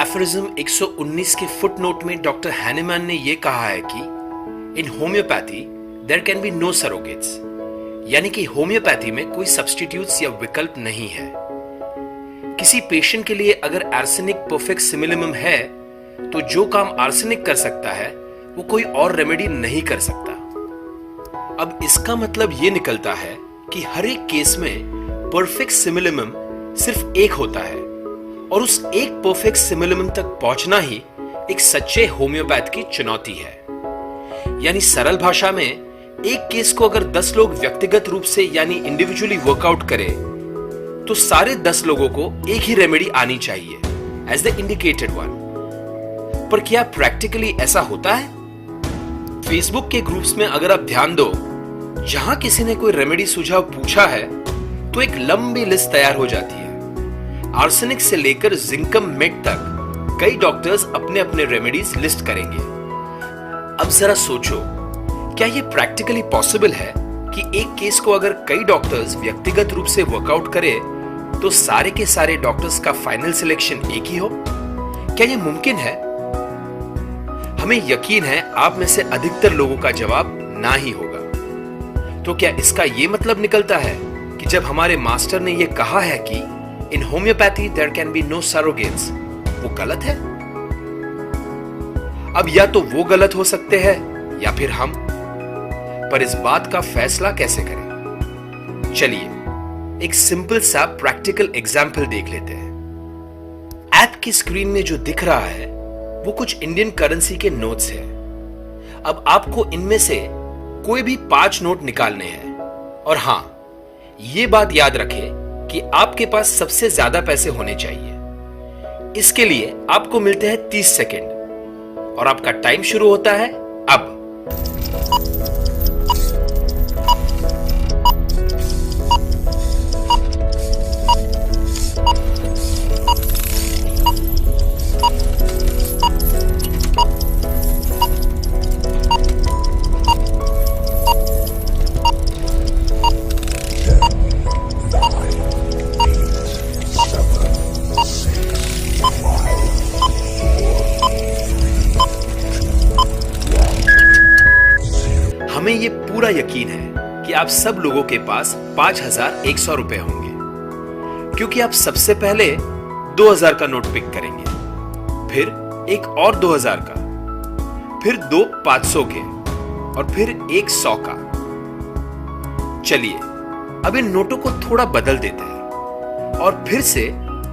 Aphorism 119 के footnote में doctor Hahnemann ने यह कहा है कि in homeopathy there can be no surrogates, यानी कि होम्योपैथी में कोई सब्स्टिट्यूट्स या विकल्प नहीं है। किसी पेशेंट के लिए अगर आर्सेनिक परफेक्ट सिमिलिमम है तो जो काम आर्सेनिक कर सकता है वो कोई और रेमेडी नहीं कर सकता। अब इसका मतलब ये निकलता है कि हर एक केस में परफेक्ट सिमिलिमम सिर्फ एक होता है और उस एक परफेक्ट सिमिलिमम तक पहुंचना ही एक सच्चे होम्योपैथ की चुनौती है। यानी सरल भाषा में एक केस को अगर 10 लोग व्यक्तिगत रूप से यानी इंडिविजुअली वर्कआउट करें तो सारे 10 लोगों को एक ही रेमेडी आनी चाहिए एज द इंडिकेटेड वन। पर क्या प्रैक्टिकली ऐसा होता है? फेसबुक के ग्रुप्स में अगर आप ध्यान दो, जहां किसी ने कोई रेमेडी सुझाव पूछा है तो एक लंबी लिस्ट तैयार हो जाती है। आर्सेनिक से लेकर जिंकम मेट तक कई डॉक्टर्स अपने अपने रेमेडीज लिस्ट करेंगे। अब जरा सोचो, क्या यह प्रैक्टिकली पॉसिबल है कि एक केस को अगर कई डॉक्टर्स व्यक्तिगत रूप से वर्कआउट करे तो सारे के सारे डॉक्टर्स का फाइनल सिलेक्शन एक ही हो? क्या यह मुमकिन है? हमें यकीन है आप में से अधिकतर लोगों का जवाब ना ही होगा। तो क्या इसका यह मतलब निकलता है कि जब हमारे मास्टर ने यह कहा है कि in homeopathy there can be no surrogates, वो गलत है? अब या तो वो गलत हो सकते हैं या फिर हम, पर इस बात का फैसला कैसे करें? चलिए एक सिंपल सा प्रैक्टिकल एग्जाम्पल देख लेते हैं। ऐप की स्क्रीन में जो दिख रहा है वो कुछ इंडियन करेंसी के नोट्स हैं। अब आपको इनमें से कोई भी 5 नोट निकालने हैं और हां, ये बात याद रखें कि आपके पास सबसे ज्यादा पैसे होने चाहिए। इसके लिए आपको मिलते हैं 30 सेकेंड और आपका टाइम शुरू होता है अब। हमें ये पूरा यकीन है कि आप सब लोगों के पास 5,100 रुपए होंगे, क्योंकि आप सबसे पहले 2,000 का नोट पिक करेंगे, फिर एक और 2,000 का, फिर 2 500 के और फिर एक 100 का। चलिए अब इन नोटों को थोड़ा बदल देते हैं और फिर से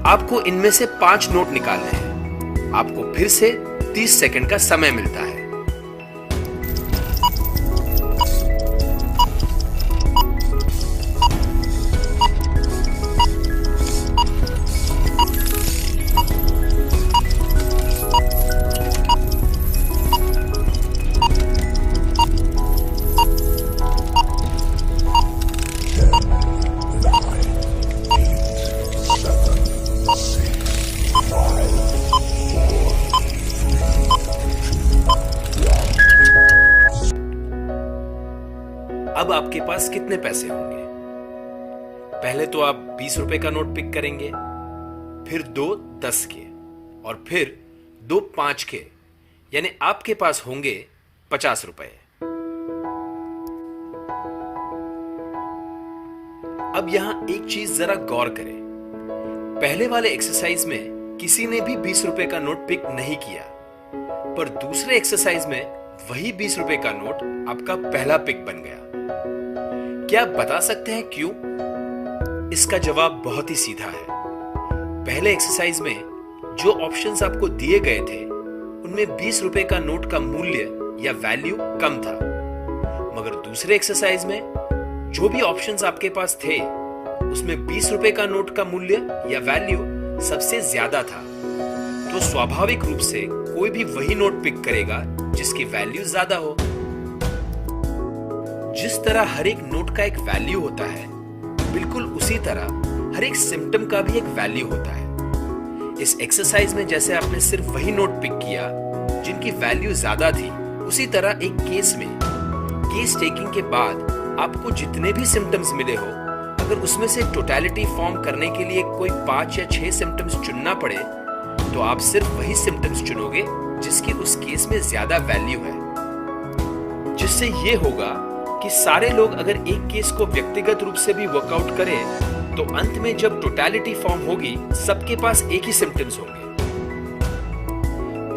आपको इनमें से 5 नोट निकालने हैं। आपको फिर से 30 सेकंड का समय मिलता है। अब आपके पास कितने पैसे होंगे? पहले तो आप 20 रुपए का नोट पिक करेंगे, फिर 2 10 के और फिर 2 5 के, यानी आपके पास होंगे 50 रुपए। अब यहां एक चीज जरा गौर करें। पहले वाले एक्सरसाइज में किसी ने भी 20 रुपए का नोट पिक नहीं किया, पर दूसरे एक्सरसाइज में वही 20 रुपए का नोट आपका पहला पिक बन गया। क्या आप बता सकते हैं क्यों? इसका जवाब बहुत ही सीधा है। पहले एक्सरसाइज में जो ऑप्शंस आपको दिए गए थे उनमें 20 रुपए का नोट का मूल्य या वैल्यू कम था, मगर दूसरे एक्सरसाइज में जो भी ऑप्शंस आपके पास थे उसमें 20 रुपए का नोट का मूल्य या वैल्यू सबसे ज्यादा था। तो स्वाभाविक रूप से कोई भी वही नोट पिक करेगा जिसकी वैल्यू ज्यादा हो। जिस तरह हर एक नोट का एक वैल्यू होता है, बिल्कुल उसी तरह हर एक सिम्टम का भी एक वैल्यू होता है। इस एक्सरसाइज में जैसे आपने सिर्फ वही नोट पिक किया जिनकी वैल्यू ज्यादा थी, उसी तरह एक केस में केस टेकिंग के बाद आपको जितने भी सिम्टम्स मिले हो, अगर उसमें से टोटलिटी फॉर्म करने के लिए कोई 5 या 6 सिम्टम्स चुनना पड़े तो आप सिर्फ वही सिम्टम्स चुनोगे जिसकी उस केस में ज्यादा वैल्यू है, जिससे ये होगा कि सारे लोग अगर एक केस को व्यक्तिगत रूप से भी वर्कआउट करें तो अंत में जब टोटलिटी फॉर्म होगी सबके पास एक ही सिम्टम्स होंगे।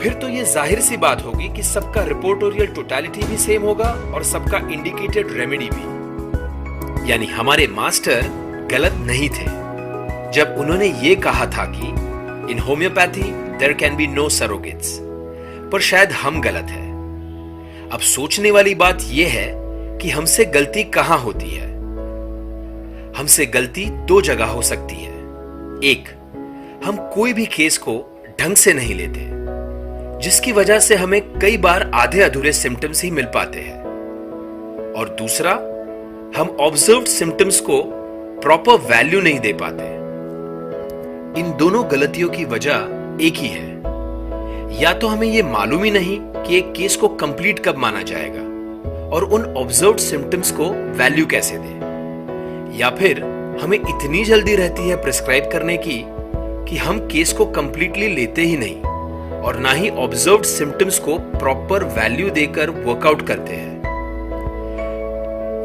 फिर तो ये जाहिर सी बात होगी कि सबका रिपोर्टोरियल टोटलिटी भी सेम होगा और सबका इंडिकेटेड रेमेडी भी। यानी हमारे मास्टर गलत नहीं थे जब उन्होंने ये कहा था कि in homeopathy there can be no surrogates, पर शायद हम गलत हैं। अब सोचने वाली बात यह है कि हमसे गलती कहां होती है। हमसे गलती दो जगह हो सकती है। एक, हम कोई भी केस को ढंग से नहीं लेते, जिसकी वजह से हमें कई बार आधे अधूरे सिम्टम्स ही मिल पाते हैं। और दूसरा, हम ऑब्जर्व्ड सिम्टम्स को प्रॉपर वैल्यू नहीं दे पाते। इन दोनों गलतियों की वजह एक ही है, या तो हमें यह मालूम ही नहीं कि एक केस को कंप्लीट कब माना जाएगा और उन ऑब्जर्व्ड सिम्टम्स को वैल्यू कैसे दें, या फिर हमें इतनी जल्दी रहती है प्रिस्क्राइब करने की कि हम केस को कंप्लीटली लेते ही नहीं और ना ही ऑब्जर्व्ड सिम्टम्स को प्रॉपर वैल्यू देकर वर्कआउट करते हैं।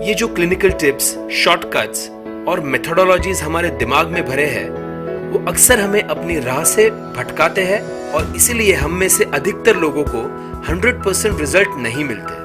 ये जो क्लिनिकल टिप्स, शॉर्टकट्स और मेथोडोलॉजीज हमारे दिमाग में भरे हैं, वो अक्सर हमें अपनी राह से भटकाते हैं और इसीलिए हम में से अधिकतर लोगों को 100% रिजल्ट नहीं मिलते।